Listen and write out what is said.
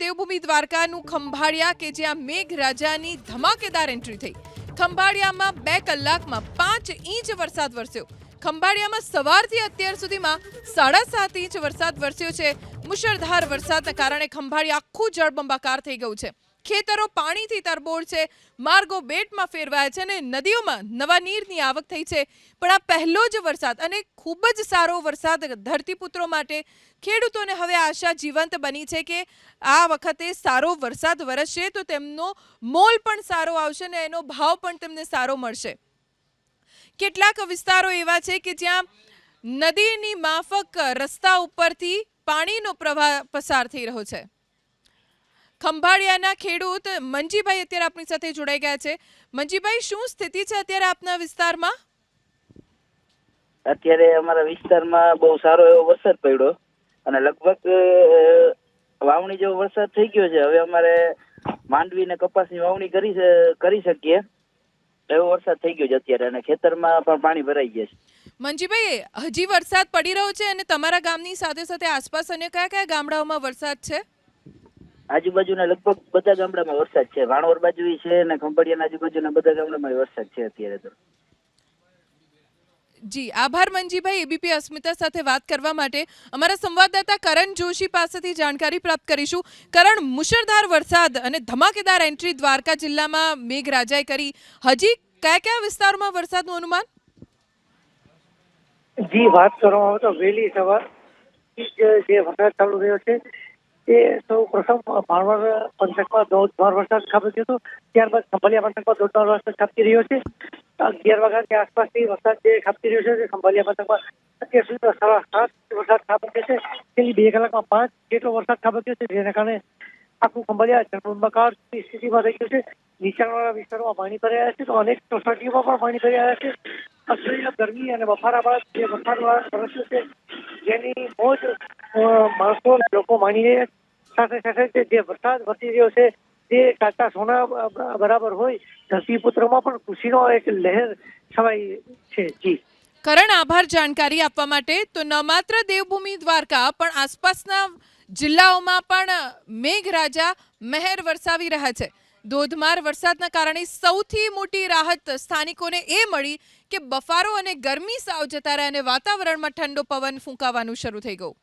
દેવભૂમિ દ્વારકાનું ખંભાળિયા કે જ્યાં મેઘરાજાની ધમાકેદાર એન્ટ્રી થઈ। ખંભાળિયામાં 2 કલાકમાં 5 ઇંચ વરસાદ વરસ્યો। ખંભાળિયામાં સવારથી અત્યાર સુધીમાં 7.5 ઇંચ વરસાદ વરસ્યો છે। મુશળધાર વરસાદના કારણે ખંભાળિયા આખું જળબંબાકાર થઈ ગયું છે। ખેતરો પાણીથી તરબોળ છે, માર્ગો બેટમાં ફેરવાયા છે અને નદીઓમાં નવા નીરની આવક થઈ છે। પણ આ પહેલો જ વરસાદ અને ખૂબ જ સારો વરસાદ ધરતીપુત્રો માટે ખેડૂતોને હવે આશા જીવંત બની છે કે આ વખતે સારો વરસાદ વરસશે તો તેમનો મોલ પણ સારો આવશે અને એનો ભાવ પણ તેમને સારો મળશે। કેટલાક વિસ્તારો એવા છે કે જ્યાં નદીની માફક રસ્તા ઉપરથી પાણીનો પ્રવાહ પસાર થઈ રહ્યો છે। ખંભાળિયાના ખેડૂત મંજીભાઈ અત્યારે આપણી સાથે જોડાઈ ગયા છે। મંજીભાઈ, શું સ્થિતિ છે અત્યારે આપના વિસ્તારમાં? અત્યારે અમારા વિસ્તારમાં બહુ સારો એવો વરસાદ પડ્યો અને લગભગ વાવણી જેવો વરસાદ થઈ ગયો છે। હવે અમારે માંડવી ને કપાસની વાવણી કરી શકીએ એવો વરસાદ થઈ ગયો છે અત્યારે અને ખેતરમાં પણ પાણી ભરાઈ ગયા છે। મંજીભાઈ, હજી વરસાદ પડી રહ્યો છે અને તમારા ગામની સાથે સાથે આસપાસ અને કયા કયા ગામડાઓમાં વરસાદ છે? આજુબાજુના લગભગ બધા ગામડામાં વરસાદ છે। વાણવર બાજુ છે અને ખંભાળિયાના આજુબાજુના બધા ગામડામાં વરસાદ છે અત્યારે તો। જી આભાર મંજીભાઈ। એબીપી અસ્મિતા સાથે વાત કરવા માટે અમારા સંવાદદાતા કરણ જોશી પાસેથી જાણકારી પ્રાપ્ત કરીશું। કરણ, મુશળધાર વરસાદ અને ધમાકેદાર એન્ટ્રી દ્વારકા જિલ્લામાં મેઘરાજાએ કરી। હજી કયા કયા વિસ્તારોમાં વરસાદનું અનુમાન? જી, વાત કરવામાં આવે તો વહેલી સવારથી જે વરસાદ ચાલુ રહ્યો છે એ સૌ પ્રથમ ભાણવડ પંથકમાં ધોધમાર વરસાદ ખાબક્યો હતો। ત્યારબાદ ખંભાળિયા પંથકમાં ધોધમાર વરસાદ ખાબકી રહ્યો છે। 11 વાગ્યાની આસપાસથી વરસાદ જે ખાબકી રહ્યો છે ખંભાળિયા પંથકમાં અત્યાર સુધી 7.5 વરસાદ ખાબક્યો છે। છેલ્લી 2 કલાકમાં 5 જેટલો વરસાદ ખાબક્યો છે, જેના કારણે આખું ખંભાળિયા જળબંબાકારની સ્થિતિમાં થઈ ગયું છે। નીચાણવાળા વિસ્તારોમાં પાણી ભરાયા છે તો અનેક સોસાયટીઓમાં પણ પાણી ભરાયા છે। અસહ્ય ગરમી અને બફારા બાદ જે વરસાદ વરસ્યો છે જેની મોજ માણસો લોકો માણી રહ્યા છે। સાથે સાથે જે વરસાદ વરસી રહ્યો છે તે કાચા સોના બરાબર હોય। ધરતીપુત્રોમાં પણ ખુશીનો એક લહેર છવાઈ છે। જી કરણ, આભાર જાણકારી આપવા માટે। તો ન માત્ર દેવભૂમિ દ્વારકા પણ આસપાસના જિલ્લાઓમાં પણ મેઘરાજા મહેર વરસાવી રહ્યા છે। ધોધમાર વરસાદના કારણે સૌથી મોટી રાહત સ્થાનિકોને એ મળી કે બફારો અને ગરમી સાવ જતા રહ્યા અને વાતાવરણમાં ઠંડો પવન ફૂંકાવાનું શરૂ થઈ ગયું।